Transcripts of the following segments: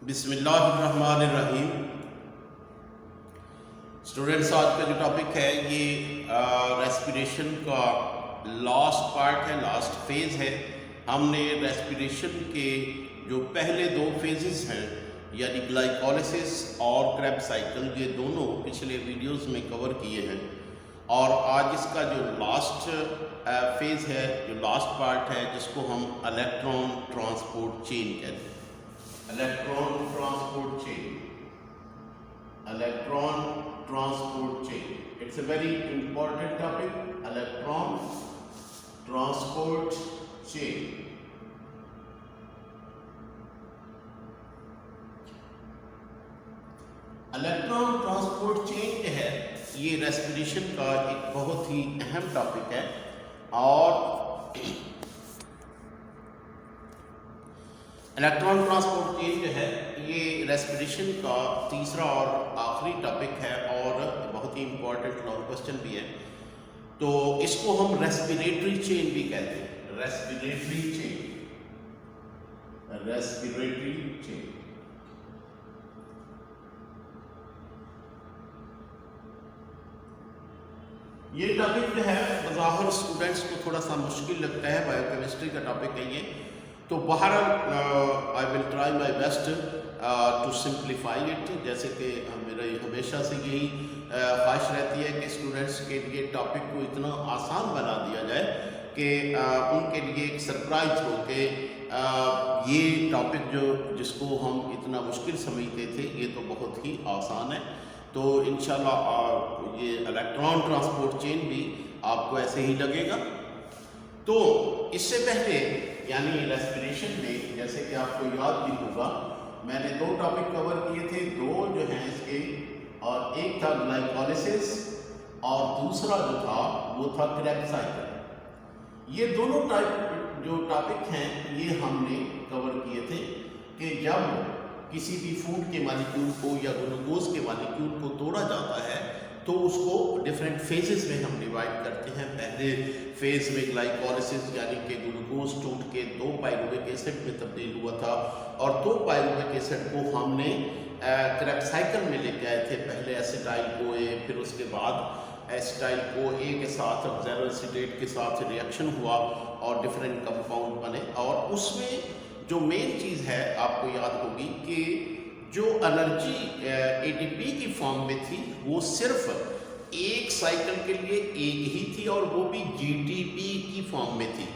बिस्मिल्लाहिर्रहमानिर्रहीम। स्टूडेंट्स, आज का जो टॉपिक है ये रेस्पिरेशन का लास्ट पार्ट है, लास्ट फेज़ है। हमने रेस्पिरेशन के जो पहले दो फेजेस हैं यानी ग्लाइकोलिसिस और क्रेब्स साइकिल, ये दोनों पिछले वीडियोस में कवर किए हैं और आज इसका जो लास्ट फेज़ है, जो लास्ट पार्ट है, जिसको हम इलेक्ट्रॉन ट्रांसपोर्ट चेन कहते हैं। Electron transport chain, electron transport chain, it's a very important topic. Electron transport chain, electron transport chain जो है ये रेस्पिरेशन का एक बहुत ही अहम टॉपिक है और इलेक्ट्रॉन ट्रांसपोर्ट चेन जो है ये रेस्पिरेशन का तीसरा और आखिरी टॉपिक है और बहुत ही इंपॉर्टेंट लॉन्ग क्वेश्चन भी है। तो इसको हम रेस्पिरेटरी चेन भी कहते हैं। Respiratory chain, respiratory chain. ये टॉपिक जो है बज़ाहिर स्टूडेंट्स को थोड़ा सा मुश्किल लगता है, बायोकेमिस्ट्री का टॉपिक है ये। तो बहरहाल I will try my best to simplify it. जैसे कि मेरा हमेशा से यही ख्वाहिश रहती है कि स्टूडेंट्स के लिए टॉपिक को इतना आसान बना दिया जाए कि उनके लिए एक सरप्राइज हो कि ये टॉपिक जिसको हम इतना मुश्किल समझते थे ये तो बहुत ही आसान है। तो इंशाल्लाह ये इलेक्ट्रॉन ट्रांसपोर्ट चेन भी आपको ऐसे ही लगेगा। तो इससे पहले यानी रेस्पिरेशन में, जैसे कि आपको याद भी होगा, मैंने दो टॉपिक कवर किए थे, दो जो हैं इसके, और एक था ग्लाइकोलिसिस और दूसरा जो था वो था क्रेब्स साइकिल। ये दोनों जो टॉपिक हैं ये हमने कवर किए थे कि जब किसी भी फूड के मॉलिक्यूल को या ग्लूकोज के मॉलिक्यूल को तोड़ा जाता है तो उसको डिफरेंट फेजेस में हम डिवाइड करते हैं। पहले फेज में ग्लाइकोलिसिस यानी कि ग्लूकोज टूट के 2 पाइरुविक एसिड में तब्दील हुआ था और 2 पाइरुविक एसिड को हमने क्रेब्स साइकिल में लेके आए थे। पहले एसिटाइल CoA, फिर उसके बाद एसिटाइल CoA के साथ ऑक्सैलो एसीटेट के साथ रिएक्शन हुआ और डिफरेंट कंपाउंड बने। और उसमें जो मेन चीज़ है आपको याद होगी कि जो एनर्जी ATP की फॉर्म में थी वो सिर्फ एक साइकिल के लिए एक ही थी और वो भी GTP की फॉर्म में थी,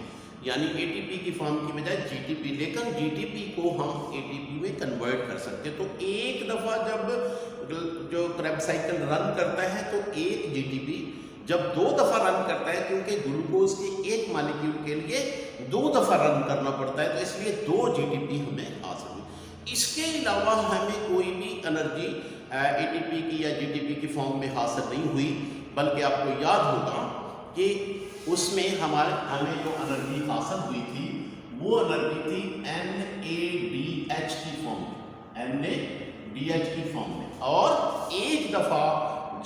यानी ATP की फॉर्म की बजाय GTP। लेकिन GTP को हम ATP में कन्वर्ट कर सकते। तो एक दफ़ा जब जो क्रेब्स साइकिल रन करता है तो एक GTP, जब 2 दफ़ा रन करता है, क्योंकि ग्लूकोज के एक मॉलिक्यूल के लिए 2 दफ़ा रन करना पड़ता है तो इसलिए 2 GTP हमें हासिल हुई। इसके अलावा हमें कोई भी एनर्जी ATP की या GTP की फॉर्म में हासिल नहीं हुई, बल्कि आपको याद होगा कि उसमें हमें जो एनर्जी हासिल हुई थी वो एनर्जी थी NADH की फॉर्म में, NADH की फॉर्म में। और एक दफ़ा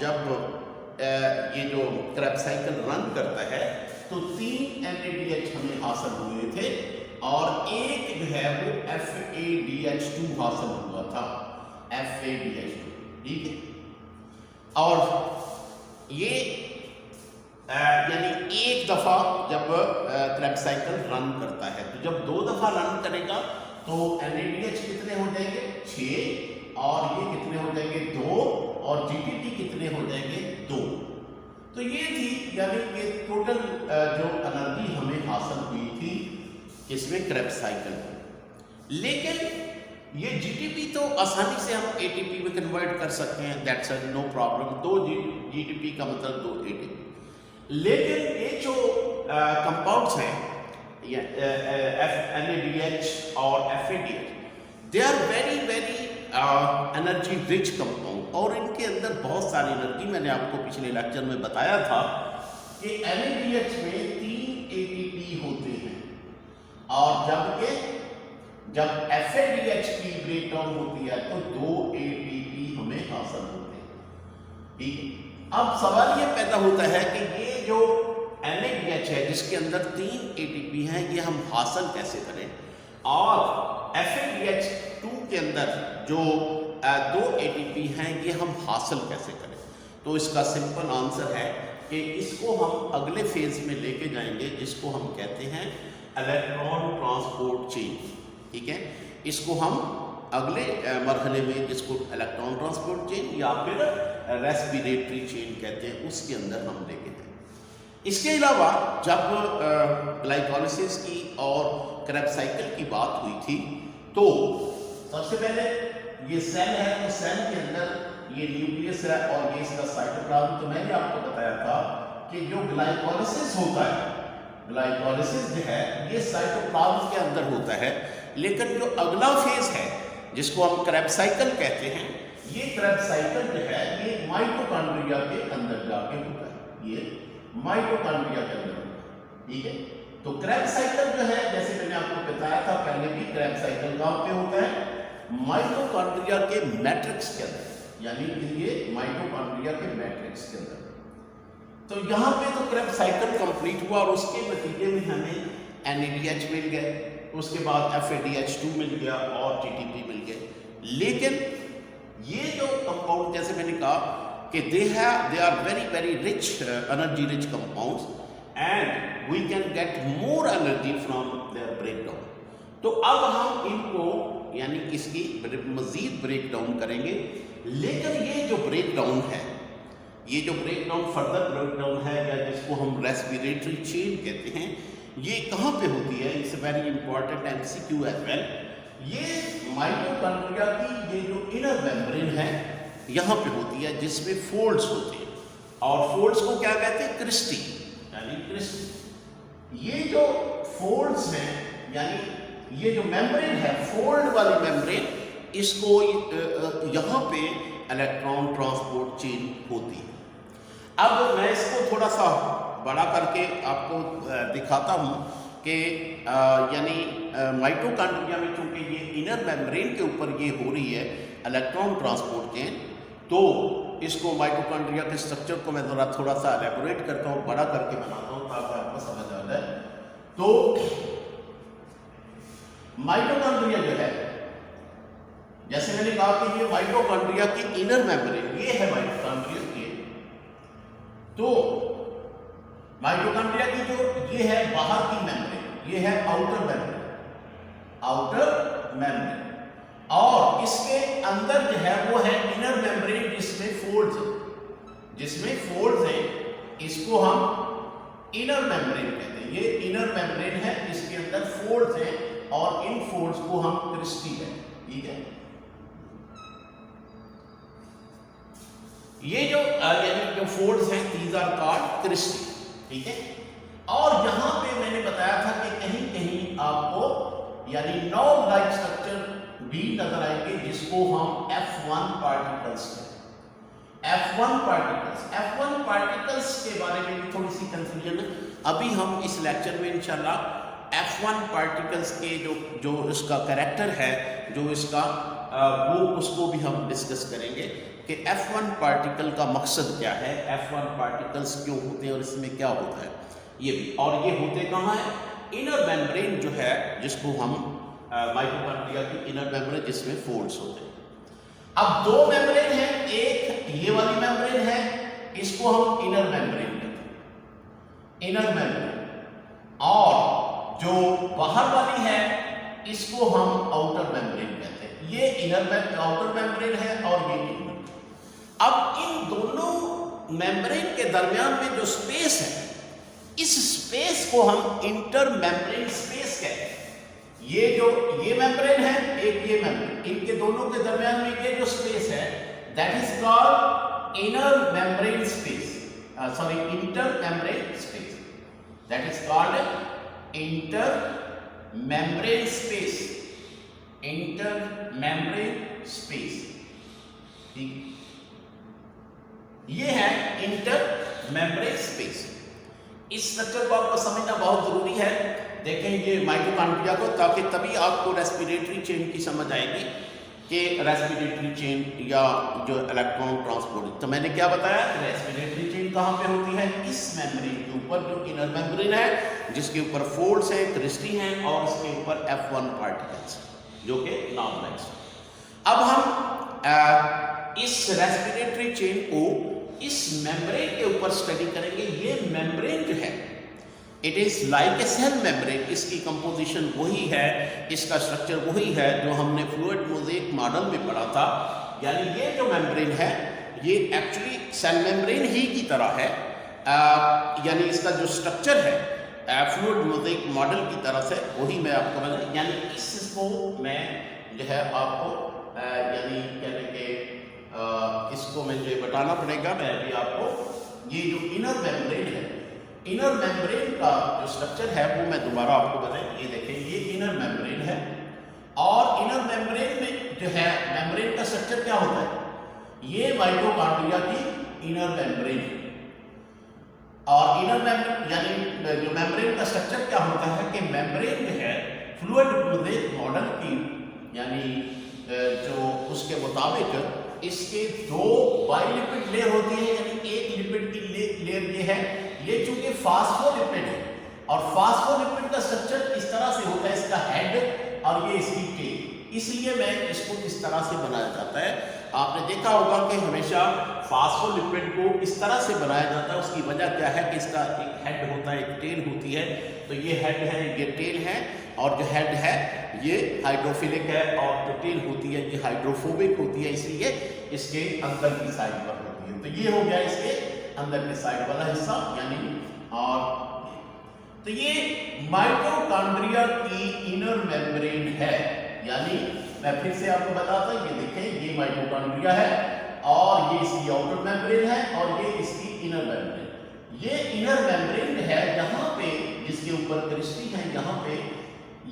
जब ये जो क्रेब्स साइकिल रन करता है तो 3 NADH हमें हासिल हुए थे और एक जो है वो FADH2 हासिल हुआ था, FADH2, ठीक है। और ये यानी एक दफ़ा जब क्रेब्स साइकिल रन करता है तो जब 2 दफ़ा रन करेगा तो NADH कितने हो जाएंगे 6 और ये कितने हो जाएंगे 2 और GTP कितने हो जाएंगे 2। तो ये थी यानी कि टोटल जो एनर्जी हमें हासिल हुई थी इसमें क्रेब्स साइकिल। लेकिन ये GTP तो आसानी से हम ATP में कन्वर्ट कर सकते हैं, दैट्स नो प्रॉब्लम। 2 GTP का मतलब 2 ATP। लेकिन ये जो कंपाउंड्स हैं NADH और FADH, they are very very energy rich compound और इनके अंदर बहुत सारी एनर्जी, मैंने आपको पिछले लेक्चर में बताया था कि NADH में 3 ATP होते हैं और जब FADH की ब्रेक डाउन होती है तो 2 ATP हमें हासिल होते हैं, ठीक है। अब सवाल ये पैदा होता है कि ये जो NADH है जिसके अंदर 3 ATP हैं ये हम हासिल कैसे करें, और FADH H2 के अंदर जो 2 ATP हैं ये हम हासिल कैसे करें? तो इसका सिंपल आंसर है कि इसको हम अगले फेज में लेके जाएंगे जिसको हम कहते हैं इलेक्ट्रॉन ट्रांसपोर्ट चेन। ठीक है, इसको हम अगले मरहले में जिसको इलेक्ट्रॉन ट्रांसपोर्ट चेन या फिर रेस्पिरेटरी चेन कहते हैं उसके अंदर हम लेके जाएंगे। इसके अलावा जब ग्लाइकोलिसिस की और क्रेब्स साइकिल की बात हुई थी तो सबसे पहले ये सेल है, तो सेल के अंदर ये न्यूक्लियस है और ये इसका साइटोप्लाज्म। तो मैंने आपको बताया था कि जो ग्लाइकोलिसिस होता है, ग्लाइकोलिसिस जो है ये साइटोप्लाज्म के अंदर होता है, लेकिन जो अगला फेज है जिसको हम क्रेब्स साइकिल कहते हैं, ये क्रेब्स साइकिल जो है ये माइटोकॉन्ड्रिया के अंदर जाके होता है, ये माइटोकॉन्ड्रिया के अंदर होता है। ठीक है, तो क्रेब्स साइकिल जो है जैसे मैंने आपको बताया था पहले भी, क्रेब्स साइकिल कहाँ पे होता है? माइटोकॉन्ड्रिया के मैट्रिक्स के अंदर, यानी कि ये माइटोकॉन्ड्रिया के मैट्रिक्स के अंदर। तो यहाँ पे तो क्रेब्स साइकिल कंप्लीट हुआ और उसके नतीजे में हमें NADH मिल गए, उसके बाद FADH2 मिल गया और TTP मिल गए। लेकिन ये जो कंपाउंड जैसे मैंने कहा कि they are very rich, energy rich compounds and we can get more energy from their breakdown. तो अब हम इनको यानी इसकी मजीद ब्रेकडाउन करेंगे, लेकिन ये जो ब्रेकडाउन है, ये जो ब्रेकडाउन फर्दर ब्रेकडाउन है या जिसको हम रेस्पिरेटरी चेन कहते हैं, ये कहाँ पे होती है? It's very important MCQ as well. ये माइटोकॉन्ड्रिया की ये जो इनर मेम्ब्रेन है यहाँ पे होती है जिसमें फोल्ड्स होते हैं, और फोल्ड्स को क्या कहते हैं? क्रिस्टी, यानी क्रिस्टी। ये जो फोल्ड्स हैं यानी ये जो मेम्ब्रेन है, फोल्ड वाली मेम्ब्रेन, इसको यहाँ पे इलेक्ट्रॉन ट्रांसपोर्ट चेन होती है। अब मैं इसको थोड़ा सा बड़ा करके आपको दिखाता हूँ कि यानी माइटोकॉन्ड्रिया में चूंकि ये इनर मेम्ब्रेन के ऊपर ये हो रही है इलेक्ट्रॉन ट्रांसपोर्ट चेन, तो इसको माइटोकॉन्ड्रिया के स्ट्रक्चर को मैं थोड़ा सा एलेबोरेट करता हूँ, बड़ा करके बनाता हूँ ताकि आपको समझ आ जाए। तो माइटोकॉन्ड्रिया जो है, जैसे मैंने कहा कि ये माइटोकॉन्ड्रिया की इनर मेम्ब्रेन, ये है माइटोकॉन्ड्रिया की। तो माइटोकॉन्ड्रिया की जो ये है बाहर की मेम्ब्रेन, ये है आउटर मेम्ब्रेन, आउटर मेम्ब्रेन, और इसके अंदर जो है वो है इनर मेम्ब्रेन जिसमें फोल्ड्स हैं, जिसमें फोल्ड्स हैं, इसको हम इनर मेम्ब्रेन कहते हैं। ये इनर मेम्ब्रेन है, इसके अंदर फोल्ड्स हैं और इन फोल्ड्स को हम क्रिस्टी कहते हैं। ठीक है, ये जो यानी जो फोल्ड्स हैं दीज आर कॉल्ड क्रिस्टी। ठीक है, और यहां पे मैंने बताया था कि कहीं कहीं आपको यानी नॉब लाइक स्ट्रक्चर भी नजर आएंगे जिसको हम F1 पार्टिकल्स कहते हैं। F1 पार्टिकल्स के बारे में भी थोड़ी सी कंफ्यूजन है। अभी हम इस लेक्चर में इंशाल्लाह F1 पार्टिकल्स के जो इसका कैरेक्टर है, जो इसका वो उसको भी हम डिस्कस करेंगे कि F1 पार्टिकल का मकसद क्या है, F1 पार्टिकल्स क्यों होते हैं और इसमें क्या होता है, ये भी। और ये होते कहाँ है? इनर मेम्ब्रेन जो है जिसको हम माइटोकॉन्ड्रिया की इनर मेम्ब्रेन जिसमें फोल्ड्स होते हैं। अब दो मेम्ब्रेन है, एक ये वाली मेम्ब्रेन है, इसको हम इनर मेम्ब्रेन कहते हैं, इनर मेम्ब्रेन, और जो बाहर वाली है इसको हम आउटर मेम्ब्रेन कहते हैं। ये आउटर मेम्ब्रेन है और ये इनर। अब इन दोनों मेम्ब्रेन के दरमियान में जो स्पेस है, इस स्पेस को हम इंटर मेम्ब्रेन स्पेस कहते हैं। ये मेम्ब्रेन है, एक ये मेम्ब्रेन, इनके दोनों के दरमियान में ये जो स्पेस है that is called inner membrane space, sorry inter membrane space, that is called inter membrane space, inter membrane space. ठीक, ये है इंटर मेम्ब्रेन स्पेस। इस स्ट्रक्चर को आपको समझना बहुत जरूरी है। देखें ये माइटोकॉन्ड्रिया को, ताकि तभी आपको रेस्पिरेटरी चेन की समझ आएगी कि रेस्पिरेटरी चेन या जो इलेक्ट्रॉन ट्रांसपोर्ट। तो मैंने क्या बताया, रेस्पिरेटरी चेन कहाँ पे होती है? इस मेम्ब्रेन के ऊपर, जो इनर मेम्ब्रेन है जिसके ऊपर फोल्ड्स हैं, क्रिस्टी हैं, और इसके ऊपर F1 पार्टिकल्स जो कि नॉन लाइक इस रेस्पिरेटरी चेन को इस मेम्ब्रेन के ऊपर स्टडी करेंगे। ये मेम्ब्रेन जो है it is like a cell membrane, इसकी कंपोजिशन वही है, इसका स्ट्रक्चर वही है जो हमने फ्लूइड मोज़ेक मॉडल में पढ़ा था। यानी ये जो मेम्ब्रेन है ये एक्चुअली सेल मेम्ब्रेन ही की तरह है, यानी इसका जो स्ट्रक्चर है फ्लूइड मोज़ेक मॉडल की तरह से वही मैं आपको बता, यानी इसको मैं जो है आपको यानी कहने के इसको मुझे बताना पड़ेगा। मैं अभी आपको ये जो इनर मेम्ब्रेन है, इनर मेम्ब्रेन का जो स्ट्रक्चर है वो मैं दोबारा आपको बताऊं। ये देखें, ये इनर मेम्ब्रेन है और इनर मेम्ब्रेन में जो है मेम्ब्रेन का स्ट्रक्चर क्या होता है, ये माइटोकॉन्ड्रिया की इनर मेम्ब्रेन है। और इनर मेम्ब्रेन यानी जो मेम्ब्रेन का स्ट्रक्चर क्या होता है कि मेम्ब्रेन जो है फ्लूइड मोज़ेक मॉडल की यानी जो उसके मुताबिक इसके दो बाइलिपिड लेयर होती है, यानी एक लिपिड की लेयर ये है, ये चूंकि फास्फोलिपिड है और फास्फोलिपिड का स्ट्रक्चर इस तरह से होता है, इसका हेड और ये इसकी टेल, इसलिए मैं इसको इस तरह से बनाया जाता है। आपने देखा होगा कि हमेशा फास्फोलिपिड को इस तरह से बनाया जाता है, उसकी वजह क्या है कि इसका एक हेड होता है, एक टेल होती है। तो ये हेड है, ये टेल है, और जो हेड है ये हाइड्रोफिलिक है और जो टेल होती है ये हाइड्रोफोबिक होती है, इसलिए इसके अंदर की साइड पर होती है। तो ये हो गया इसके अंदर के साइड वाला हिस्सा, यानी और तो ये माइटोकॉन्ड्रिया की इनर मेम्ब्रेन है। यानी मैं फिर से आपको बताता हूं, ये देखें, ये माइटोकॉन्ड्रिया है और ये इसकी आउटर मेम्ब्रेन है और ये इसकी इनर मेम्ब्रेन। ये इनर मेम्ब्रेन है यहाँ पे जिसके ऊपर क्रिस्टी है, यहाँ पे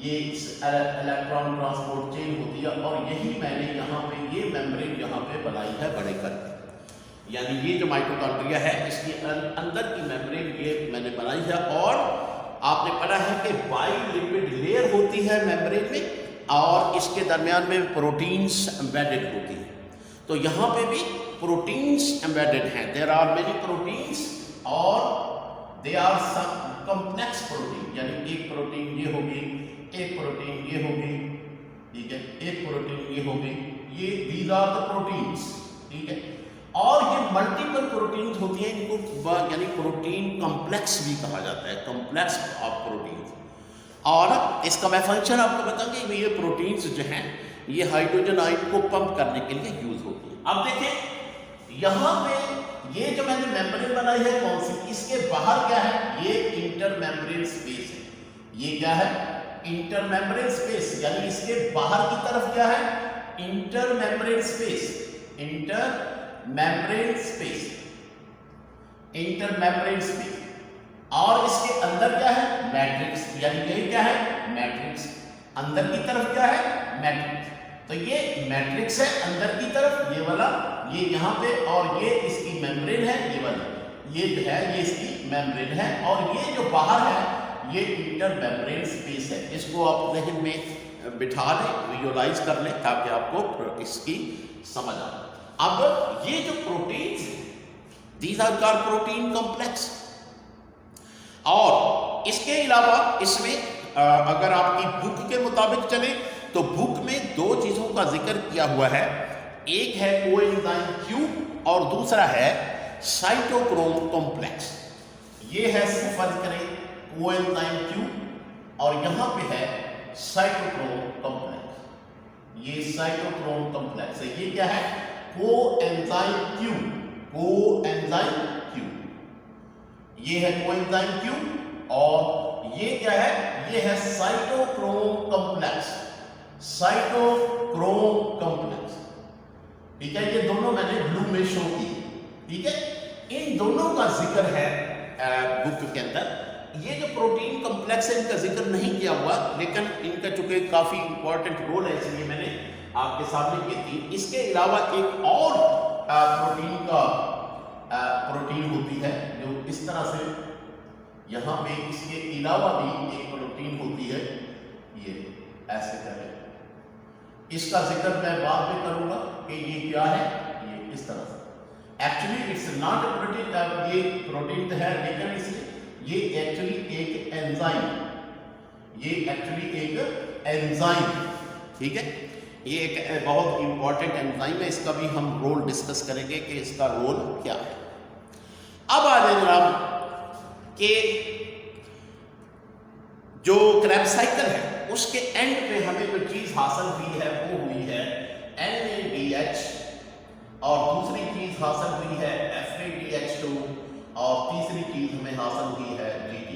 ये इलेक्ट्रॉन ट्रांसपोर्ट चेन होती है और यही मैंने यहाँ पे ये मेम्ब्रेन यहाँ पे बनाई है बड़े करके। यानी ये जो माइटोकॉन्ड्रिया है इसकी अंदर की मेम्ब्रेन ये मैंने बनाई है। और आपने पढ़ा है कि बाइलिपिड लेयर होती है मेम्ब्रेन में और इसके दरमियान में प्रोटीन्स एम्बेडेड होती है। तो यहाँ पे भी प्रोटीन्स एम्बेडेड हैं, देयर आर मेनी प्रोटीन्स और they are some complex protein, यानी एक प्रोटीन ये होगी, एक प्रोटीन ये होगी, ठीक है, एक प्रोटीन ये होगी, ये दीज आर द प्रोटीन्स, ठीक है। और ये मल्टीपल प्रोटीन्स होती हैं, इनको यानी प्रोटीन कॉम्प्लेक्स भी कहा जाता है, कॉम्प्लेक्स ऑफ प्रोटीन। और इसका मैं फंक्शन आपको बताऊंगी। ये प्रोटीन्स जो हैं ये हाइड्रोजन आयन को पंप करने के लिए यूज होती है। अब देखें यहाँ पे ये जो मैंने मेम्ब्रेन बनाई है कौन सी, इसके बाहर क्या है, ये इंटर मेम्ब्रेन स्पेस है। ये क्या है, इंटर मेम्ब्रेन स्पेस, यानी इसके बाहर की तरफ क्या है, inter membrane space, inter membrane space, inter membrane space. और इसके अंदर क्या है, मैट्रिक्स, यानी ये क्या है, मैट्रिक्स। अंदर की तरफ क्या है, मैट्रिक्स। तो ये मैट्रिक्स है अंदर की तरफ, ये वाला, ये यहाँ पे, और ये इसकी मेम्ब्रेन है, ये वाला, ये जो है ये इसकी मेम्ब्रेन है। और ये जो बाहर है ये इंटर मेम्ब्रेन स्पेस है। इसको आप ज़हन में बिठा लें, विजुअलाइज कर लें ताकि आपको इसकी समझ आए। अब ये जो प्रोटीन्स हैं these are called protein complex. और इसके अलावा इसमें अगर आपकी बुक के मुताबिक चले तो बुक में दो चीज़ों का जिक्र किया हुआ है, एक है कोएंजाइम क्यू और दूसरा है साइटोक्रोम कॉम्प्लेक्स। ये है, फर्ज करें, कोएंजाइम क्यू और यहाँ पे है साइटोक्रोम कॉम्प्लेक्स। ये साइटोक्रोम कॉम्प्लेक्स है। ये क्या है, कोएंजाइम क्यू, कोएंजाइम क्यू, ये है कोएंजाइम क्यू और ये क्या है, ये है साइटोक्रोम कॉम्प्लेक्स, साइटोक्रोम कॉम्प्लेक्स, ठीक है। ये दोनों मैंने ब्लू में शो की, ठीक है। इन दोनों का जिक्र है बुक के अंदर। ये जो प्रोटीन कॉम्प्लेक्स है इनका जिक्र नहीं किया हुआ, लेकिन इनका चूंकि काफी इंपॉर्टेंट रोल है इसलिए मैंने आपके सामने ये दी। इसके अलावा एक और प्रोटीन का प्रोटीन होती है जो इस तरह से यहाँ पे, इसके अलावा भी एक प्रोटीन होती है, ये ऐसे करें, इसका जिक्र मैं बाद में करूंगा कि ये क्या है। ये इस तरह से actually it's not a protein, ये प्रोटीन तो है लेकिन इसलिए ये एक्चुअली एक एंजाइम, ये एक्चुअली एक एंजाइम, ठीक है। ये एक बहुत इंपॉर्टेंट एंजाइम है, इसका भी हम रोल डिस्कस करेंगे कि इसका रोल क्या है। अब आ जाए जनाब कि जो क्रेब्स साइकिल है उसके एंड पे हमें जो चीज हासिल हुई है वो हुई है NADH, और दूसरी चीज हासिल हुई है FADH2, और तीसरी चीज हमें हासिल हुई है GTP।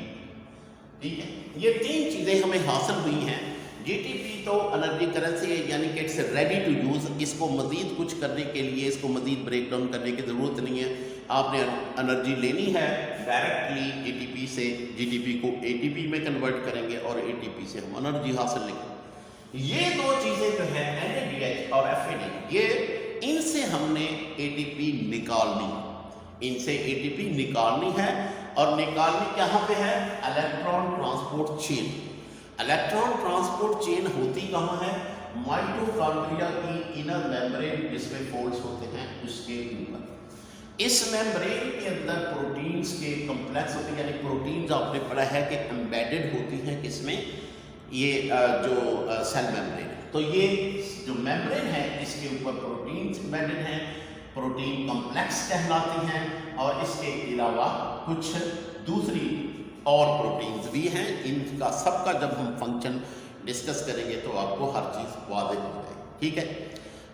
ठीक है, ये तीन चीजें हमें हासिल हुई हैं। GTP तो एनर्जी करेंसी है, यानी कि इट्स रेडी टू यूज। इसको मजीद कुछ करने के लिए, इसको मजीद ब्रेक डाउन करने की ज़रूरत नहीं है। आपने एनर्जी लेनी है डायरेक्टली ATP से, GTP को ATP में कन्वर्ट करेंगे और ATP से हम एनर्जी हासिल लेंगे। ये दो चीज़ें जो है NADH और FAD, ये इनसे हमने ATP निकालनी है, इनसे ATP निकालनी है। और निकालनी कहाँ पे है? Electron transport chain. Electron transport chain होती कहाँ है? माइटोकॉन्ड्रिया की इनर मेम्ब्रेन जिसमें फोल्ड्स होते हैं उसके ऊपर। इस मेम्ब्रेन के अंदर प्रोटीन्स के कॉम्प्लेक्स होते हैं, यानी प्रोटीन्स आपने पढ़ा है कि एम्बेडेड होती हैं किसमें? ये जो सेल मेम्ब्रेन। तो ये जो मेम्ब्रेन है इसके ऊपर प्रोटीन्स एम्बेडेड हैं, प्रोटीन कॉम्प्लेक्स कहलाती हैं, और इसके अलावा कुछ दूसरी और प्रोटीन्स भी हैं। इनका सबका जब हम फंक्शन डिस्कस करेंगे तो आपको हर चीज़ वाज़ेह हो जाएगी। ठीक है,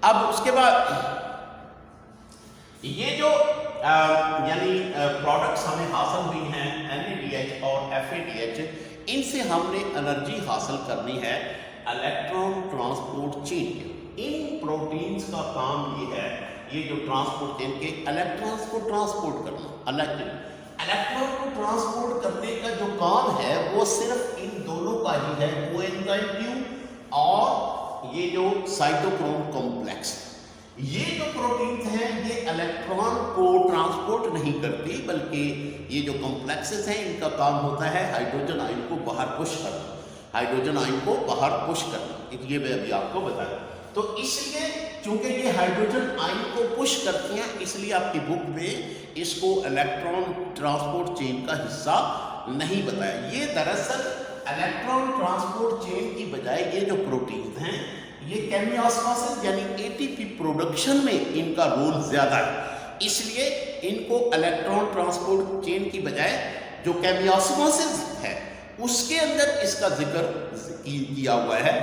अब उसके बाद ये जो यानी प्रोडक्ट्स हमें हासिल हुई हैं NADH और FADH, इनसे हमने एनर्जी हासिल करनी है इलेक्ट्रॉन ट्रांसपोर्ट चेन। इन प्रोटीन्स का काम ये है, ये जो ट्रांसपोर्ट चेन के इलेक्ट्रॉन्स को ट्रांसपोर्ट करना, इलेक्ट्रॉन को ट्रांसपोर्ट करने का जो काम है वो सिर्फ इन दोनों का ही है, कोएंजाइम Q और ये जो साइटोक्रोम कॉम्प्लेक्स। ये जो प्रोटीन्स हैं ये इलेक्ट्रॉन को ट्रांसपोर्ट नहीं करती, बल्कि ये जो कॉम्प्लेक्सेस हैं इनका काम होता है हाइड्रोजन आयन को बाहर पुश करना, हाइड्रोजन आयन को बाहर पुश करना। ये मैं अभी आपको बताया। तो इसलिए चूंकि ये हाइड्रोजन आयन को पुश करती हैं, इसलिए आपकी बुक में इसको इलेक्ट्रॉन ट्रांसपोर्ट चेन का हिस्सा नहीं बताया। ये दरअसल इलेक्ट्रॉन ट्रांसपोर्ट चेन की बजाय ये जो प्रोटीन्स हैं ये केमियोस्मोसिस यानी ATP प्रोडक्शन में इनका रोल ज्यादा है, इसलिए इनको इलेक्ट्रॉन ट्रांसपोर्ट चेन की बजाय जो केमियोस्मोसिस है उसके अंदर इसका जिक्र किया हुआ है।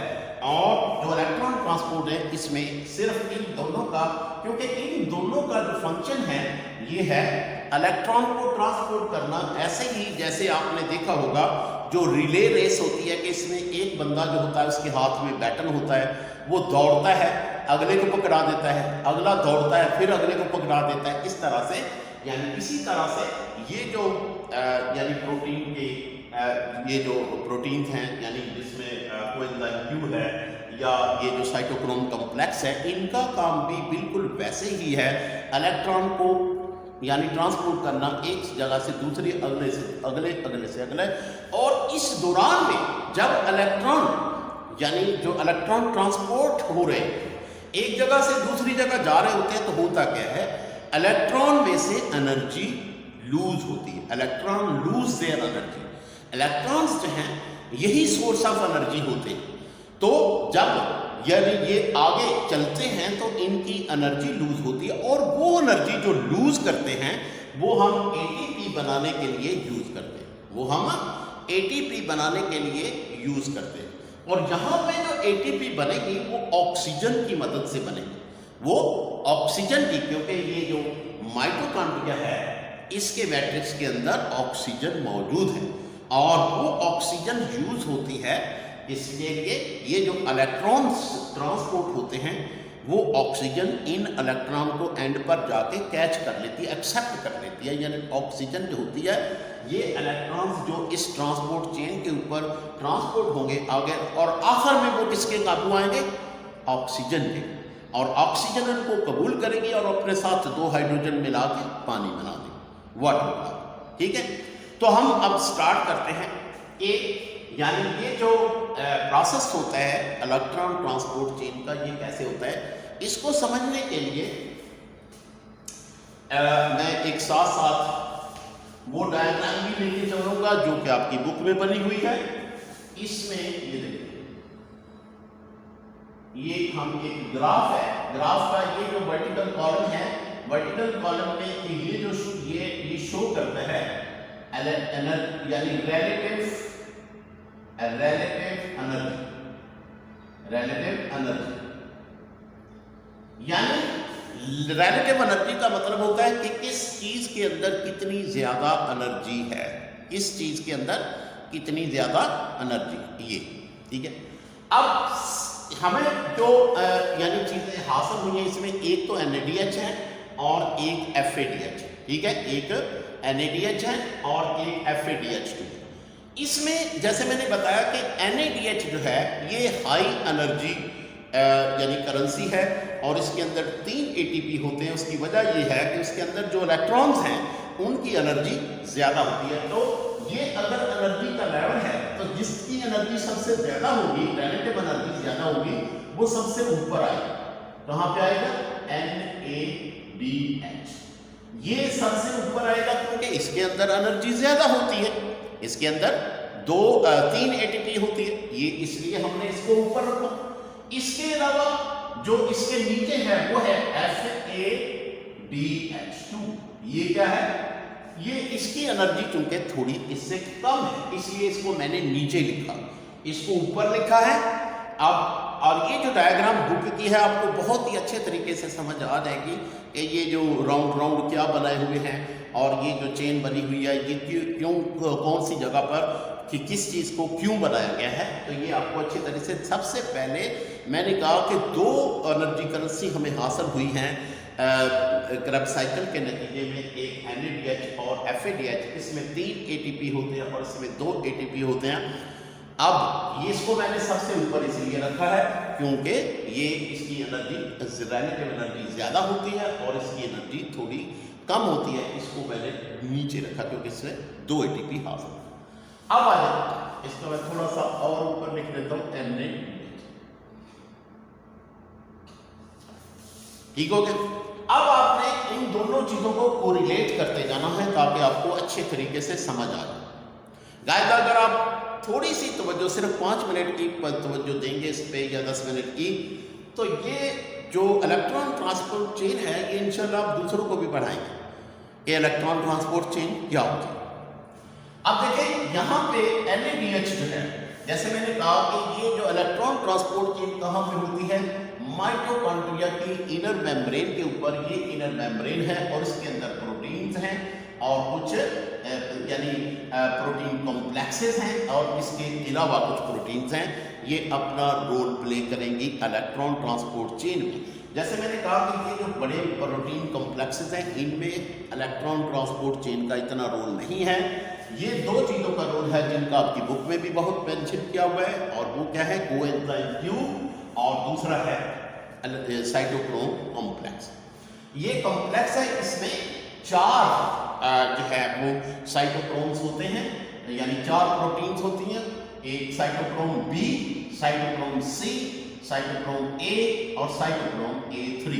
और जो इलेक्ट्रॉन ट्रांसपोर्ट है इसमें सिर्फ इन दोनों का, क्योंकि इन दोनों का जो फंक्शन है ये है इलेक्ट्रॉन को ट्रांसपोर्ट करना। ऐसे ही जैसे आपने देखा होगा जो रिले रेस होती है कि इसमें एक बंदा जो होता है उसके हाथ में बैटन होता है, वो दौड़ता है, अगले को पकड़ा देता है, अगला दौड़ता है, फिर अगले को पकड़ा देता है। इस तरह से यानी इसी तरह से ये जो यानी प्रोटीन के ये जो प्रोटीन्स हैं यानी जिसमें कोएंजाइम Q है या ये जो साइटोक्रोम कॉम्प्लेक्स है, इनका काम भी बिल्कुल वैसे ही है, इलेक्ट्रॉन को यानी ट्रांसपोर्ट करना एक जगह से दूसरी, अगले से अगले, अगले से अगले। और इस दौरान में जब इलेक्ट्रॉन यानी जो इलेक्ट्रॉन ट्रांसपोर्ट हो रहे हैं एक जगह से दूसरी जगह जा रहे होते हैं, तो होता क्या है, इलेक्ट्रॉन में से एनर्जी लूज होती है। Electron lose their energy. Electrons जो हैं यही सोर्स ऑफ एनर्जी होते हैं। तो जब यानी ये आगे चलते हैं तो इनकी एनर्जी लूज होती है, और वो एनर्जी जो लूज करते हैं वो हम ATP बनाने के लिए यूज करते हैं, वो हम ATP बनाने के लिए यूज करते हैं। और यहाँ पे जो ATP बनेगी वो ऑक्सीजन की मदद से बनेगी, वो ऑक्सीजन की, क्योंकि ये जो माइटोकॉन्ड्रिया है इसके मैट्रिक्स के अंदर ऑक्सीजन मौजूद है, और वो ऑक्सीजन यूज होती है इसके लिए। ये जो इलेक्ट्रॉन्स ट्रांसपोर्ट होते हैं वो ऑक्सीजन इन इलेक्ट्रॉन को एंड पर जाके कैच कर लेती है, एक्सेप्ट कर लेती है। यानी ऑक्सीजन जो होती है ये इलेक्ट्रॉन्स जो इस ट्रांसपोर्ट चेन के ऊपर ट्रांसपोर्ट होंगे आगे, और आखिर में वो किसके काबू आएंगे? ऑक्सीजन के। और ऑक्सीजन उनको कबूल करेगी और अपने साथ 2 हाइड्रोजन मिला के पानी बना देगी, वाटर बना। ठीक है, तो हम अब स्टार्ट करते हैं कि यानी ये जो प्रोसेस होता है इलेक्ट्रॉन ट्रांसपोर्ट चेन का, ये कैसे होता है, इसको समझने के लिए मैं एक साथ साथ वो डायग्राम भी लेके चलूंगा जो कि आपकी बुक में बनी हुई है। इसमें ये देखिए, ये हम एक ग्राफ है, ग्राफ का ये जो वर्टिकल कॉलम है, वर्टिकल कॉलम में ये जो ये शो करता है एनर्जी, यानी रिलेटिव एनर्जी, रिलेटिव एनर्जी, यानी रिलेटिव एनर्जी का मतलब होता है कि किस चीज के अंदर कितनी ज्यादा एनर्जी है, किस चीज के अंदर कितनी ज्यादा एनर्जी, ये ठीक है। अब हमें जो यानी चीजें हासिल हुई हैं इसमें एक तो NADH है और एक FADH, ठीक है, एक NADH है और एक FADH2। इसमें जैसे मैंने बताया कि NADH जो है ये हाई एनर्जी यानी करेंसी है और इसके अंदर 3 ATP होते हैं। उसकी वजह ये है कि उसके अंदर जो इलेक्ट्रॉन्स हैं उनकी एनर्जी ज़्यादा होती है। तो ये अगर एनर्जी का लेवल है तो जिसकी एनर्जी सबसे ज़्यादा होगी, रिलेटिव एनर्जी ज़्यादा होगी, वो सबसे ऊपर आएगा। कहाँ पे आएगा? NADH, ये सबसे ऊपर आएगा क्योंकि इसके अंदर एनर्जी ज़्यादा होती है। इसके अंदर 3 ATP होती है, ये इसलिए हमने इसको ऊपर रखा। इसके अलावा जो इसके नीचे है वो है FADH2। ये क्या है? ये इसकी एनर्जी चूंकि थोड़ी इससे कम है इसलिए इसको मैंने नीचे लिखा, इसको ऊपर लिखा है। अब और ये जो डायग्राम बुक की है आपको बहुत ही अच्छे तरीके से समझ आ जाएगी कि ये जो राउंड राउंड क्या बनाए हुए हैं और ये जो चेन बनी हुई है ये क्यों कौन सी जगह पर कि किस चीज़ को क्यों बनाया गया है, तो ये आपको अच्छी तरह से। सबसे पहले मैंने कहा कि 2 एनर्जी करेंसी हमें हासिल हुई हैं क्रैब साइकिल के नतीजे में, एक NADH और FADH। इसमें 3 ATP होते हैं और इसमें 2 ATP होते हैं। अब ये इसको मैंने सबसे ऊपर इसलिए रखा है क्योंकि ये इसकी एनर्जी रिलेटिव एनर्जी ज़्यादा होती है और इसकी एनर्जी थोड़ी कम होती है। इसको मैंने नीचे रखा क्योंकि इसमें 2 ATP हासिल। अब आ जाए इसको मैं थोड़ा सा और ऊपर लिख देता हूँ NADH, ठीक हो गया। अब आपने इन दोनों चीजों को कोरिलेट करते जाना है ताकि आपको अच्छे तरीके से समझ आ जाए। गाइस अगर आप थोड़ी सी तवज्जो, सिर्फ 5 मिनट की तवज्जो देंगे इस पे या 10 मिनट की, तो ये जो इलेक्ट्रॉन ट्रांसपोर्ट चेन है ये इंशाल्लाह आप दूसरों को भी पढ़ाएंगे कि इलेक्ट्रॉन ट्रांसपोर्ट चेन क्या होती है। अब देखें यहाँ पे NADH जो है, जैसे मैंने कहा कि ये जो इलेक्ट्रॉन ट्रांसपोर्ट चेन कहाँ पे होती है? माइटोकॉन्ड्रिया की इनर मेम्ब्रेन के ऊपर। ये इनर मेम्ब्रेन है और इसके अंदर प्रोटीन्स हैं और कुछ यानी प्रोटीन कॉम्प्लेक्सेस हैं और इसके अलावा कुछ प्रोटीन्स हैं। ये अपना रोल प्ले करेंगी इलेक्ट्रॉन ट्रांसपोर्ट चेन में। जैसे मैंने कहा कि ये जो बड़े प्रोटीन कॉम्प्लेक्सेस हैं इनमें इलेक्ट्रॉन ट्रांसपोर्ट चेन का इतना रोल नहीं है। ये 2 चीज़ों का रोल है जिनका आपकी बुक में भी बहुत मेंशन किया हुआ है, और वो क्या है? कोएंजाइम Q और दूसरा है साइटोक्रोम कॉम्प्लेक्स। ये कॉम्प्लेक्स है, इसमें 4 जो है वो साइटोक्रोम्स होते हैं, यानी 4 प्रोटीन्स होती हैं। एक cytochrome B, cytochrome C, cytochrome A और साइटोक्रोम A3।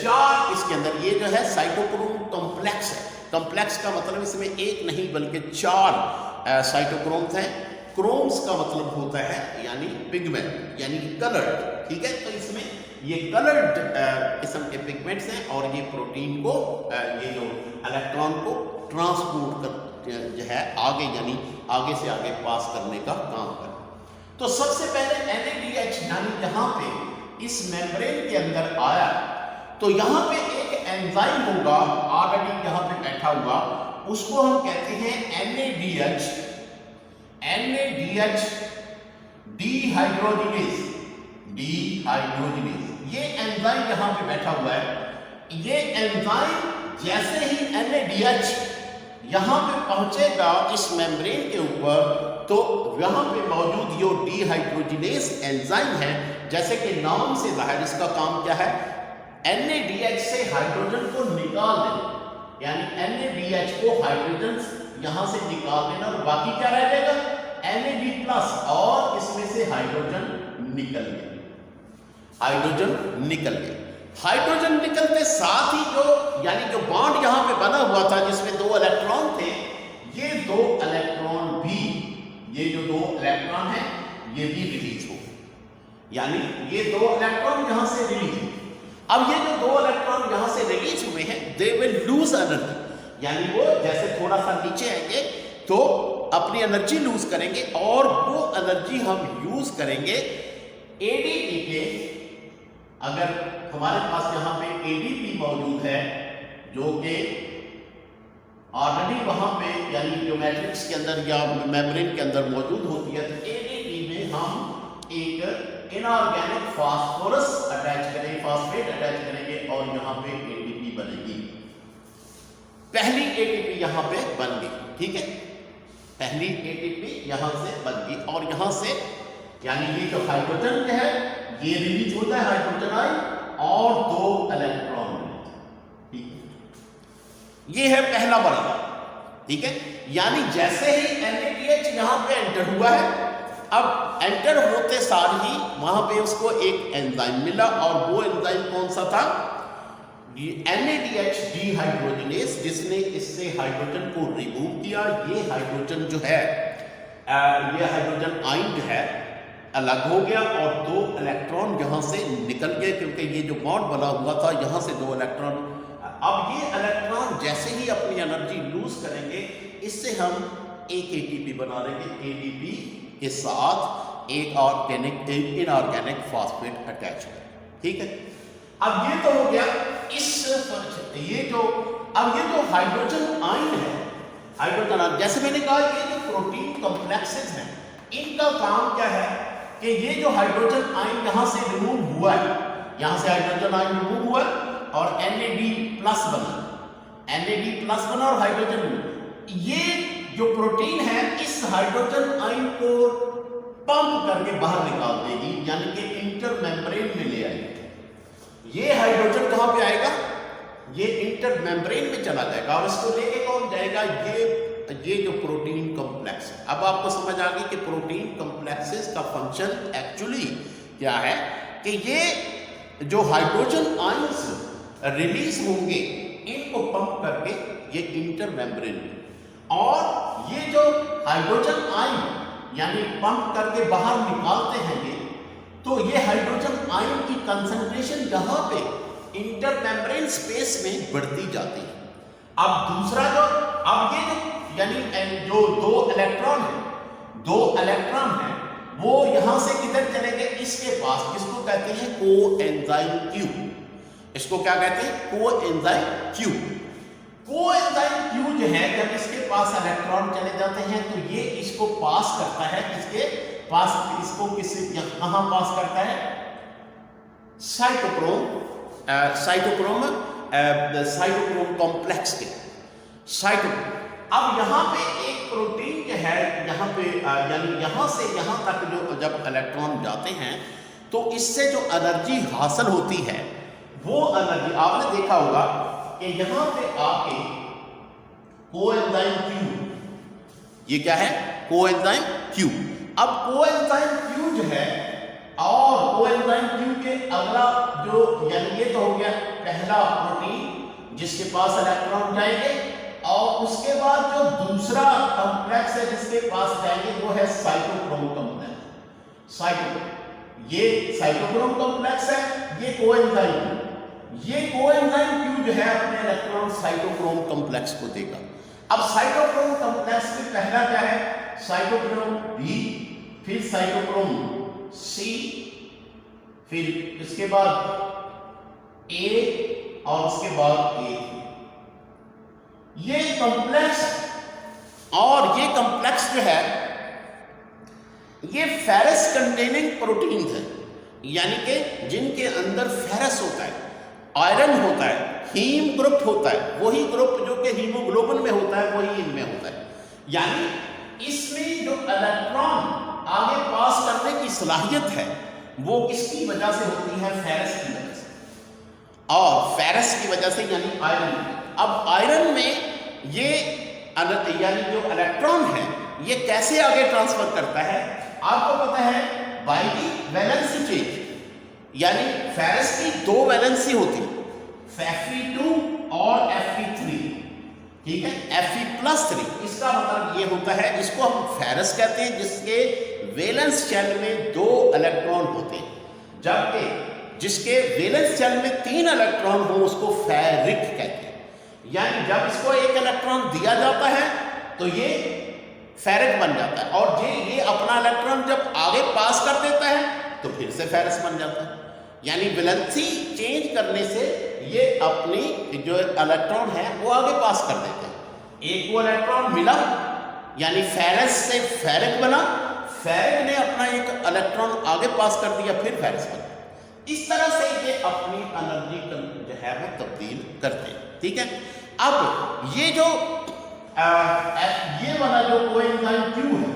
4 इसके अंदर ये जो है साइटोक्रोम कॉम्प्लेक्स है। कॉम्प्लेक्स का मतलब इसमें एक नहीं बल्कि 4 साइटोक्रोम्स हैं। क्रोम्स का मतलब होता है यानी पिगमेंट यानी कलर्ड, ठीक है। तो इसमें ये कलर्ड किस्म के पिगमेंट्स हैं और ये प्रोटीन को ये जो इलेक्ट्रॉन को ट्रांसपोर्ट कर जो है आगे यानी आगे से आगे पास करने का काम कर। तो सबसे पहले NADH यानी यहाँ पे इस मेम्ब्रेन के अंदर आया तो यहाँ पे एक एंजाइम होगा ऑलरेडी यहाँ पे बैठा हुआ, उसको हम कहते हैं NADH डिहाइड्रोजिनेज। ये एंजाइम यहाँ पे बैठा हुआ है। ये एंजाइम जैसे ही NADH यहाँ पे पहुंचेगा इस मेम्ब्रेन के ऊपर, तो यहाँ पे मौजूद जो डिहाइड्रोजिनेज एंजाइम है, जैसे कि नाम से जाहिर इसका काम क्या है? NADH से हाइड्रोजन को निकाल देना, यानी NADH को हाइड्रोजन यहाँ से निकाल देना और बाकी क्या रह जाएगा? NAD+ और इसमें से हाइड्रोजन निकल गया। हाइड्रोजन निकल गया। हाइड्रोजन निकलते साथ ही जो यानी जो बॉन्ड यहाँ पे बना हुआ था जिसमें 2 इलेक्ट्रॉन थे, ये 2 इलेक्ट्रॉन भी, ये जो 2 इलेक्ट्रॉन है ये भी रिलीज हो। यानी ये 2 इलेक्ट्रॉन यहां से रिलीज हुए। अब ये जो 2 इलेक्ट्रॉन यहां से रिलीज हुए हैं, दे विल लूज एनर्जी, यानी वो जैसे थोड़ा सा नीचे आएंगे तो अपनी एनर्जी लूज करेंगे, और वो एनर्जी हम यूज करेंगे एडीपी के। अगर हमारे पास यहां पे एडीपी मौजूद है जो कि ऑलरेडी वहां पे यानी जो मैट्रिक्स के अंदर या मेम्ब्रेन के अंदर मौजूद होती है, तो एडीपी में हम एक इनऑर्गेनिक फास्फोरस अटैच करेंगे, फास्फेट अटैच करेंगे, और यहां पे एटीपी बनेगी। पहली एटीपी यहां पे बन गई, ठीक है, पहली एटीपी यहां से बन गई, और यहां से यानी ये जो हाइड्रोजन है ये रिलीज होता है हाइड्रोजन आयन, और 2 इलेक्ट्रॉन, ठीक है, ये है पहला मरहला, ठीक है। यानी जैसे ही NaDH यहां पे एंटर हुआ है, अब एंटर होते सार ही वहां पे उसको एक एंजाइम मिला, और वो एंजाइम कौन सा था, NADH डिहाइड्रोजनेज, जिसने इससे हाइड्रोजन को रिमूव किया। ये हाइड्रोजन जो है ये हाइड्रोजन आयन जो है अलग हो गया, और 2 इलेक्ट्रॉन यहां से निकल गए, क्योंकि ये जो बॉन्ड बना हुआ था यहां से 2 इलेक्ट्रॉन। अब ये इलेक्ट्रॉन जैसे ही अपनी एनर्जी लूज करेंगे, इससे हम एक एटीपी बना लेंगे, एटीपी के साथ एक ऑर्गेनिक इनऑर्गेनिक फास्फेट अटैच है, ठीक है। अब ये तो हो गया इस ये जो हाइड्रोजन आयन है, हाइड्रोजन आयन, जैसे मैंने कहा ये जो प्रोटीन कॉम्प्लेक्सेस हैं, इनका काम क्या है कि ये जो हाइड्रोजन आयन यहां से रिमूव हुआ है, यहां से हाइड्रोजन आयन रिमूव हुआ और NAD+ बना, NAD+ बना और हाइड्रोजन, ये जो प्रोटीन है इस हाइड्रोजन आयन को पंप करके बाहर निकाल देगी, यानी कि इंटर मेम्ब्रेन में ले आएगी। ये हाइड्रोजन कहां पे आएगा, ये इंटर मेम्ब्रेन में चला जाएगा, और इसको लेके कौन जाएगा, ये जो प्रोटीन कॉम्प्लेक्स है। अब आपको समझ आ गई कि प्रोटीन कॉम्प्लेक्सेस का फंक्शन एक्चुअली क्या है, कि ये जो हाइड्रोजन आयंस रिलीज होंगे इनको पंप करके ये इंटर मेम्ब्रेन में, और ये जो हाइड्रोजन आयन यानी पंप करके बाहर निकालते हैं ये, तो ये हाइड्रोजन आयन की कंसंट्रेशन यहां पे इंटर मेम्ब्रेन स्पेस में बढ़ती जाती है। अब दूसरा जो, अब ये जो यानी जो 2 इलेक्ट्रॉन है वो यहां से किधर चलेंगे, इसके पास, जिसको कहते हैं कोएंजाइम Q, इसको क्या कहते हैं, कोएंजाइम Q। कोएंजाइम Q जो है, जब इसके पास इलेक्ट्रॉन चले जाते हैं तो ये इसको पास करता है, इसके पास, इसको किसी कहां पास करता है, साइटोक्रोम कॉम्प्लेक्स के साइटोक्रोम। अब यहां पे एक प्रोटीन जो है यहां पे यानी यहां से यहां तक जो जब इलेक्ट्रॉन जाते हैं तो इससे जो एनर्जी हासिल होती है, वो एनर्जी आपने देखा होगा कि यहां पे आके कोएंजाइम Q, ये क्या है, कोएंजाइम Q। अब कोएंजाइम Q जो है, और कोएंजाइम Q के अगला जो, यानी ये तो हो गया पहला प्रोटीन जिसके पास इलेक्ट्रॉन जाएंगे, और उसके बाद जो दूसरा कॉम्प्लेक्स है जिसके पास जाएंगे वो है साइटोक्रोम कॉम्प्लेक्स। ये साइटोक्रोम कॉम्प्लेक्स है, ये कोएंजाइम Q जो है अपने इलेक्ट्रॉन साइटोक्रोम कॉम्प्लेक्स को देगा। अब साइटोक्रोम कॉम्प्लेक्स में पहला क्या है, साइटोक्रोम B, फिर साइटोक्रोम C, फिर इसके बाद A, और उसके बाद A। ये कॉम्प्लेक्स, और ये कॉम्प्लेक्स जो है ये फेरस कंटेनिंग प्रोटीन्स है, यानी कि जिनके अंदर फेरस होता है, आयरन होता है, हीम ग्रुप होता है, वही ग्रुप जो कि हीमोग्लोबिन में होता है वही इनमें होता है। यानी इसमें जो इलेक्ट्रॉन आगे पास करने की सलाहियत है वो किसकी वजह से होती है, फेरस की वजह से, और फेरस की वजह से यानी आयरन। अब आयरन में ये यानी जो इलेक्ट्रॉन है ये कैसे आगे ट्रांसफर करता है, आपको पता है, बाय दी वैलेंसी चेंज, यानी फेरस की 2 वैलेंसी होती है, Fe2 और Fe3, ठीक है, Fe+3। इसका मतलब ये होता है, इसको हम फेरस कहते हैं जिसके वैलेंस शेल में 2 इलेक्ट्रॉन होते हैं। जबकि जिसके वैलेंस शेल में 3 इलेक्ट्रॉन हो उसको फेरिक कहते हैं। यानी जब इसको 1 इलेक्ट्रॉन दिया जाता है तो ये फेरिक बन जाता है, और ये अपना इलेक्ट्रॉन जब आगे पास कर देता है तो फिर से फेरस बन जाता है। यानी वैलेंसी चेंज करने से ये अपनी जो इलेक्ट्रॉन है वो आगे पास कर देते हैं। एक वो इलेक्ट्रॉन मिला यानी फेरस से फेरिक बना, फेरिक ने अपना एक इलेक्ट्रॉन आगे पास कर दिया, फिर फेरस बना। इस तरह से ये अपनी एनर्जी जो है वो तब्दील करते हैं। ठीक है, अब ये जो ये वाला जो कोएंजाइम Q है,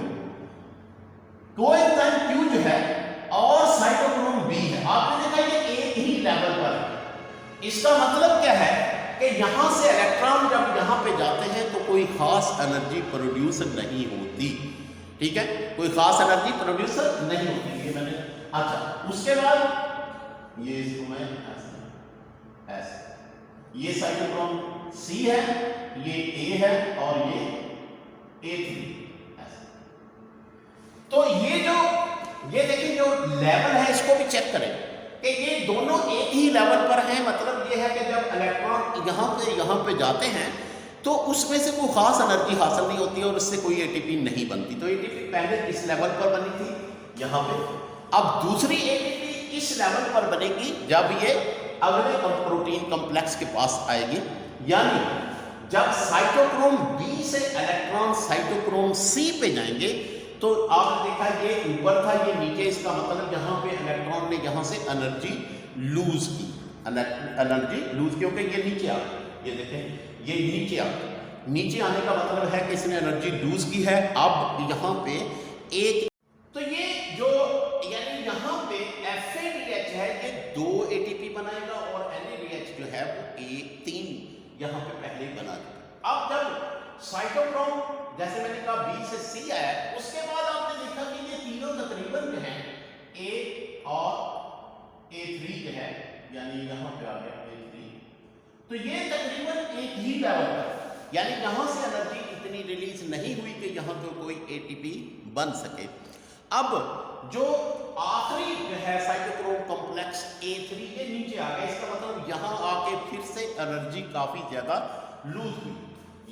कोएंजाइम Q जो है और साइटोक्रोम B है, आपने देखा ये एक ही लेवल पर है। इसका मतलब क्या है कि यहां से इलेक्ट्रॉन जब यहां पे जाते हैं तो कोई खास एनर्जी प्रोड्यूस नहीं होती। ठीक है, कोई खास एनर्जी प्रोड्यूस नहीं होती। ये मैंने अच्छा, उसके बाद ये इसको मैं ऐसे ये साइटोक्रोम C है, ये A है और ये A3 ऐसे। तो ये देखिए जो लेवल है इसको भी चेक करें कि ये दोनों एक ही लेवल पर हैं। मतलब ये है कि जब इलेक्ट्रॉन यहाँ पे जाते हैं तो उसमें से कोई खास एनर्जी हासिल नहीं होती और उससे कोई एटीपी नहीं बनती। तो एटीपी पहले इस लेवल पर बनी थी यहाँ पे, अब दूसरी एटीपी इस लेवल पर बनेगी जब ये अगले प्रोटीन कॉम्प्लेक्स के पास आएगी। यानी जब साइटोक्रोम B से इलेक्ट्रॉन साइटोक्रोम C पे जाएंगे तो आपने देखा ये ऊपर था, ये नीचे, इसका मतलब यहाँ पे इलेक्ट्रॉन ने यहाँ से एनर्जी लूज की, एनर्जी लूज क्योंकि ये नीचे आ गया। ये देखें ये नीचे आ गया, नीचे आने का मतलब है कि इसने एनर्जी लूज की है। अब यहाँ पे एक तो ये जो यानी यहाँ पे FADH है ये 2 ATP बनाएगा और NADH जो है वो 3 यहाँ पे पहले ही बना देगा। अब जब साइटोक्रोम जैसे मैंने कहा B से C आया, उसके बाद आपने देखा कि ये तीनों तकरीबन जो है A और A3 जो है, यानी यहाँ पे आ गया A3, तो ये तकरीबन एक ही लेवल पर, यानी यहाँ से एनर्जी इतनी रिलीज नहीं हुई कि यहाँ तो कोई ATP बन सके। अब जो आखिरी जो है साइटोक्रोम कॉम्प्लेक्स A3 ये नीचे आ गया, इसका मतलब यहाँ आके फिर से एनर्जी काफी ज्यादा लूज हुई,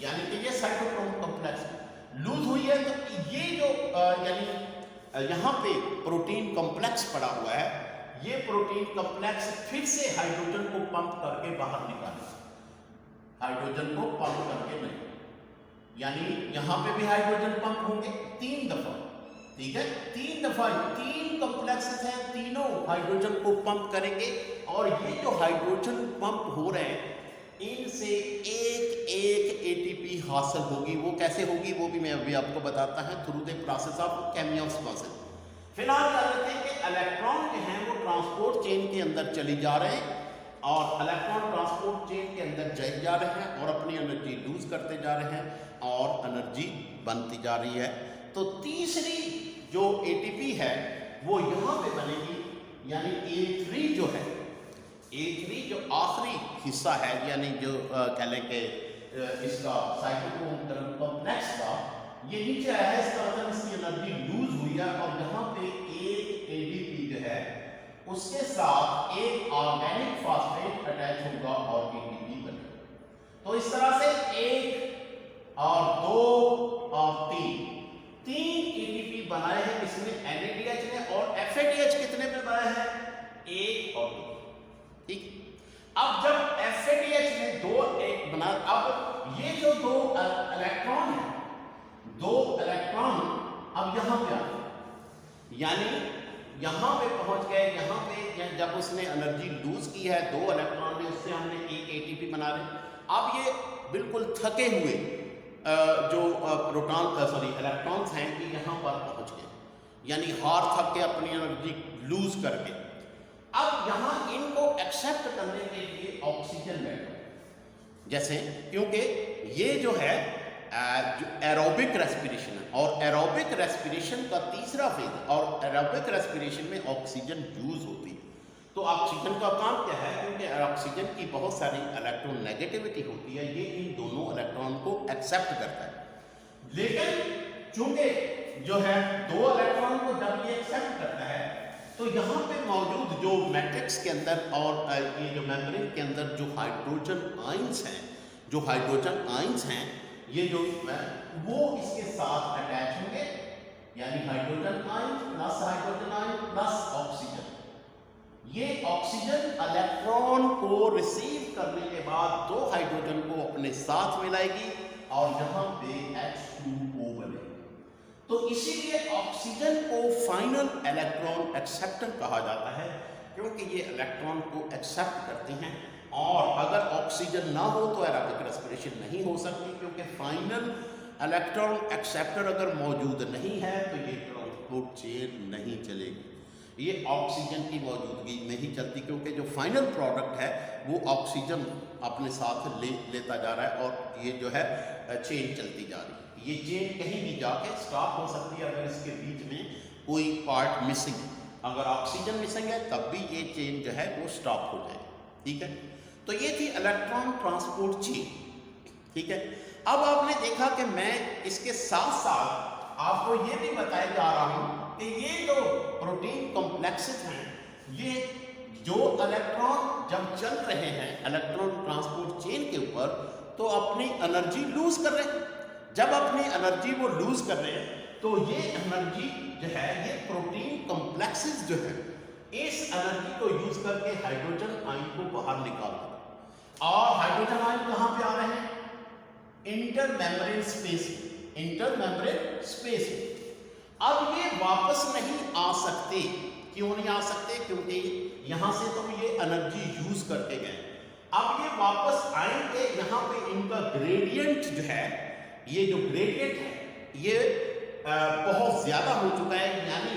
यानी कि ये साइटोक्रोम कॉम्प्लेक्स लूज हुई है। तो ये जो यानी यहाँ पे प्रोटीन कॉम्प्लेक्स पड़ा हुआ है, ये प्रोटीन कॉम्प्लेक्स फिर से हाइड्रोजन को पंप करके बाहर निकाले, हाइड्रोजन को पंप करके नहीं, यानी यहाँ पे भी हाइड्रोजन पंप होंगे 3 दफा। ठीक है, 3 दफा 3 कॉम्प्लेक्स हैं, तीनों हाइड्रोजन को पंप करेंगे और ये जो हाइड्रोजन पंप हो रहे हैं इनसे एक एटीपी हासिल होगी। वो कैसे होगी वो भी मैं अभी आपको बताता है, through the process of chemiosmosis. फिलहाल कर लेते हैं कि इलेक्ट्रॉन जो हैं वो ट्रांसपोर्ट चेन के अंदर चली जा रहे हैं और इलेक्ट्रॉन ट्रांसपोर्ट चेन के अंदर चले जा रहे हैं और अपनी एनर्जी लूज करते जा रहे हैं और एनर्जी बनती जा रही है। तो तीसरी जो एटीपी है वो यहाँ पे बनेगी, यानी A3 जो है, A3 जो आखिरी हिस्सा है, यानी जो कह लें कि इसका साइटोक्रोम कॉम्प्लेक्स का ये नीचे आया है, इसका मतलब इसकी एनर्जी लूज हुई है और यहाँ पे एक ADP जो है उसके साथ एक ऑर्गेनिक फॉस्फेट अटैच होगा और ATP बनेगा। तो इस तरह से 1 और 2 और 3 ATP बनाए हैं इसमें NADH ने, और FADH कितने में बनाए हैं? 1 और 2। ठीक, अब जब FADH ने 2 1 बना, अब ये जो 2 इलेक्ट्रॉन है, 2 इलेक्ट्रॉन अब यहाँ पे आ गए, यानी यहाँ पे पहुंच गए। यहाँ पे जब उसने एनर्जी लूज की है 2 इलेक्ट्रॉन ने, उससे हमने एक ATP बना रहे। अब ये बिल्कुल थके हुए जो इलेक्ट्रॉन्स हैं ये यहाँ पर पहुंच गए, यानी हार थक के अपनी एनर्जी लूज करके। अब यहाँ इनको एक्सेप्ट करने के लिए ऑक्सीजन बैठो, जैसे क्योंकि ये जो है जो एरोबिक रेस्पिरेशन है और एरोबिक रेस्पिरेशन का तीसरा फेज, और एरोबिक रेस्पिरेशन में ऑक्सीजन यूज होती है। तो ऑक्सीजन का काम क्या है, क्योंकि ऑक्सीजन की बहुत सारी इलेक्ट्रोनेगेटिविटी होती है, ये इन दोनों इलेक्ट्रॉन को एक्सेप्ट करता है। लेकिन चूंकि जो है 2 इलेक्ट्रॉन को जब ये एक्सेप्ट करता है तो यहाँ पे मौजूद जो मैट्रिक्स के अंदर और ये जो मेम्ब्रेन के अंदर जो हाइड्रोजन आयंस हैं, जो हाइड्रोजन आयंस हैं, ये जो वो इसके साथ अटैच होंगे, यानी hydrogen ion plus hydrogen ion plus oxygen. ये ऑक्सीजन इलेक्ट्रॉन को रिसीव करने के बाद दो हाइड्रोजन को अपने साथ मिलाएगी और यहाँ पे H2O बनेगा। तो इसीलिए ऑक्सीजन को फाइनल इलेक्ट्रॉन एक्सेप्टर कहा जाता है, क्योंकि ये इलेक्ट्रॉन को एक्सेप्ट करते हैं। और अगर ऑक्सीजन ना हो तो एरोबिक रेस्पिरेशन नहीं हो सकती, क्योंकि फाइनल इलेक्ट्रॉन एक्सेप्टर अगर मौजूद नहीं है तो ये ट्रांसपोर्ट चेन नहीं चलेगी। ये ऑक्सीजन की मौजूदगी में ही चलती, क्योंकि जो फाइनल प्रोडक्ट है वो ऑक्सीजन अपने साथ लेता जा रहा है और ये जो है चेन चलती जा रही है। ये चेन कहीं भी जाके स्टॉप हो सकती है अगर इसके बीच में कोई पार्ट मिसिंग है। अगर ऑक्सीजन मिसिंग है तब भी ये चेन जो है वो स्टॉप हो जाएगी। ठीक है, तो ये थी इलेक्ट्रॉन ट्रांसपोर्ट चेन। ठीक है, अब आपने देखा कि मैं इसके साथ साथ आपको ये भी बताया जा रहा हूं कि ये जो प्रोटीन कॉम्प्लेक्सेस हैं, ये जो इलेक्ट्रॉन जब चल रहे हैं इलेक्ट्रॉन ट्रांसपोर्ट चेन के ऊपर तो अपनी एनर्जी लूज कर रहे हैं। जब अपनी एनर्जी वो लूज कर रहे हैं तो ये एनर्जी जो है ये प्रोटीन कॉम्प्लेक्सेस जो है इस एनर्जी को यूज करके हाइड्रोजन आयन को बाहर निकाल दें। और हाइड्रोजन आयन कहाँ पे आ रहे हैं? Inter membrane space, inter membrane space में। अब ये वापस नहीं आ सकते। क्यों नहीं आ सकते? क्योंकि यहां से तो ये एनर्जी यूज करके गए। अब ये वापस आएंगे, यहाँ पे इनका ग्रेडियंट जो है, ये जो ग्रेडियंट है ये बहुत ज्यादा हो चुका है, यानी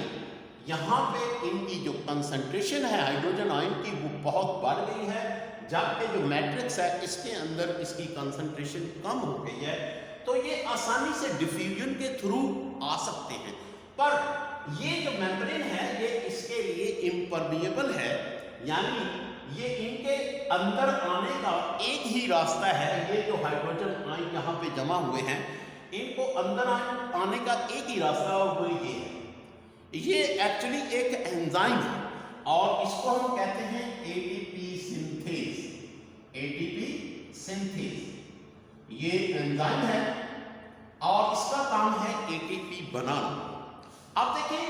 यहाँ पे इनकी जो कंसंट्रेशन है हाइड्रोजन आयन की वो बहुत बढ़ गई है, जबकि जो मैट्रिक्स है इसके अंदर इसकी कंसंट्रेशन कम हो गई है। तो ये आसानी से डिफ्यूजन के थ्रू आ सकते हैं, पर ये जो मेम्ब्रेन है ये इसके लिए इम्परमिएबल है, यानी ये इनके अंदर आने का एक ही रास्ता है। ये जो हाइड्रोजन आयन यहाँ पे जमा हुए हैं इनको अंदर आने का एक ही रास्ता और वो ये है। ये एक्चुअली एक एंजाइम है और इसको हम कहते हैं एटीपी सिंथेज। एटीपी सिंथेज ये एंजाइम है और इसका काम है एटीपी बनाना। अब देखिए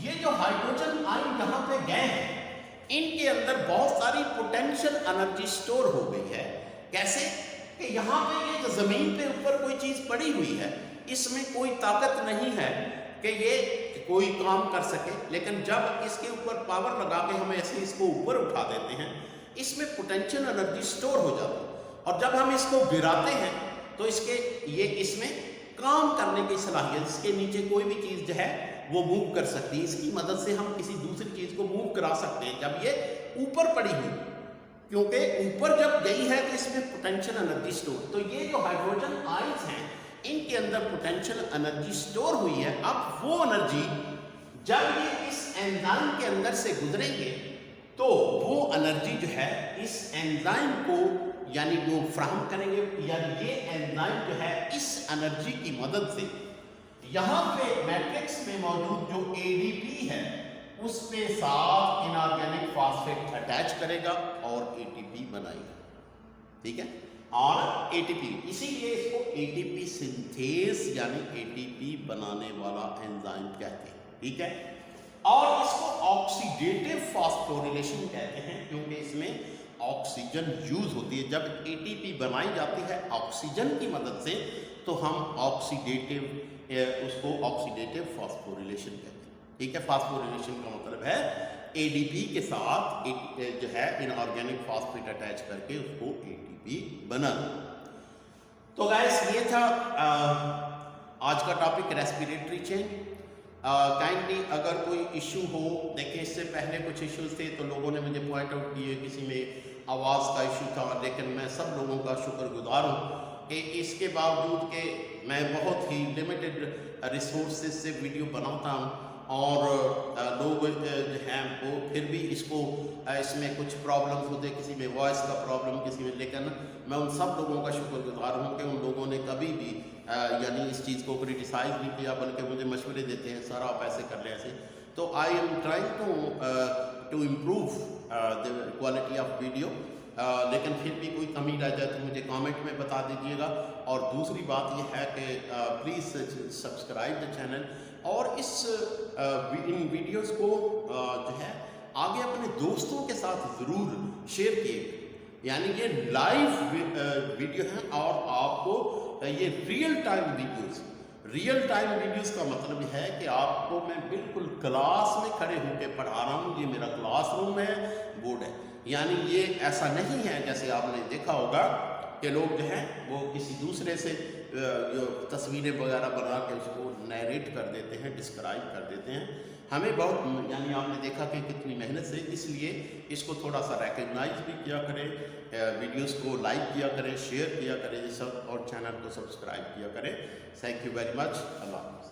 ये जो हाइड्रोजन आयन यहाँ पे गए हैं इनके अंदर बहुत सारी पोटेंशियल एनर्जी स्टोर हो गई है। कैसे कि यहाँ पे ये जो जमीन पे ऊपर कोई चीज पड़ी हुई है इसमें कोई ताकत नहीं है कि ये कोई काम कर सके, लेकिन जब इसके ऊपर पावर लगा के हम ऐसे इसको ऊपर उठा देते हैं इसमें पोटेंशियल एनर्जी स्टोर हो जाती है और जब हम इसको गिराते हैं तो ये इसमें काम करने की सलाहियत, इसके नीचे कोई भी चीज जो है वो मूव कर सकती है। इसकी मदद से हम किसी दूसरी चीज को मूव करा सकते हैं जब ये ऊपर पड़ी हुई, क्योंकि ऊपर जब गई है तो इसमें पोटेंशियल एनर्जी स्टोर। तो ये जो हाइड्रोजन आयंस हैं इनके अंदर पोटेंशियल एनर्जी स्टोर हुई है। अब वो एनर्जी जब ये इस एंजाइम के अंदर से गुजरेंगे तो वो एनर्जी जो है इस एंजाइम को यानी वो फ्राहम करेंगे, यानी ये एंजाइम जो है इस एनर्जी की मदद से यहाँ पे मैट्रिक्स में मौजूद जो एडीपी है उस पे साथ इनऑर्गेनिक फॉस्फेट अटैच करेगा और एटीपी बनाएगा। ठीक है, और एटीपी, इसीलिए इसको एटीपी सिंथेज यानी एटीपी बनाने वाला एंजाइम कहते हैं। ठीक है, और इसको ऑक्सीडेटिव फॉस्फोरिलेशन कहते हैं क्योंकि इसमें ऑक्सीजन यूज होती है। जब एटीपी बनाई जाती है ऑक्सीजन की मदद से तो हम उसको ऑक्सीडेटिव फॉस्फोरिलेशन कहते हैं। ठीक है, फॉस्फोरिलेशन का मतलब है एडीपी के साथ जो है इनऑर्गेनिक फॉस्फेट अटैच करके उसको एटीपी बनाना। तो गाइस ये था आज का टॉपिक रेस्पिरेटरी चेन। काइंडली अगर कोई इशू हो, देखिए इससे पहले कुछ इश्यूज थे तो लोगों ने मुझे पॉइंट आउट किए, किसी में आवाज़ का इशू था, लेकिन मैं सब लोगों का शुक्रगुजार हूँ कि इसके बावजूद कि मैं बहुत ही लिमिटेड रिसोर्सेज से वीडियो बनाता हूँ और लोग जो हैं वो फिर भी इसमें कुछ प्रॉब्लम्स होते, किसी में वॉइस का प्रॉब्लम, किसी में, लेकिन मैं उन सब लोगों का शुक्रगुजार हूँ कि उन लोगों ने कभी भी यानी इस चीज़ को क्रिटिसाइज़ नहीं किया, बल्कि मुझे मशवरे देते हैं, सर आप ऐसे कर लें ऐसे। तो I am trying to improve the quality of video, लेकिन फिर भी कोई कमी रह जाए तो मुझे कमेंट में बता दीजिएगा। और दूसरी बात यह है कि प्लीज़ सब्सक्राइब द चैनल, और इन वीडियोस को जो है आगे अपने दोस्तों के साथ ज़रूर शेयर कीजिए। यानी ये लाइव वीडियो हैं और आपको ये रियल टाइम वीडियोस का मतलब है कि आपको मैं बिल्कुल क्लास में खड़े होकर पढ़ा रहा हूँ। ये मेरा क्लासरूम है, बोर्ड है। यानी ये ऐसा नहीं है जैसे आपने देखा होगा कि लोग जो हैं वो किसी दूसरे से जो तस्वीरें वगैरह बना के उसको नरेट कर देते हैं, डिस्क्राइब कर देते हैं। हमें बहुत, यानी आपने देखा कि कितनी मेहनत से, इसलिए इसको थोड़ा सा रिकग्नाइज भी किया करें, वीडियोस को लाइक किया करें, शेयर किया करें सब, और चैनल को सब्सक्राइब किया करें। Thank you very much. अल्लाह हाफ़िज़।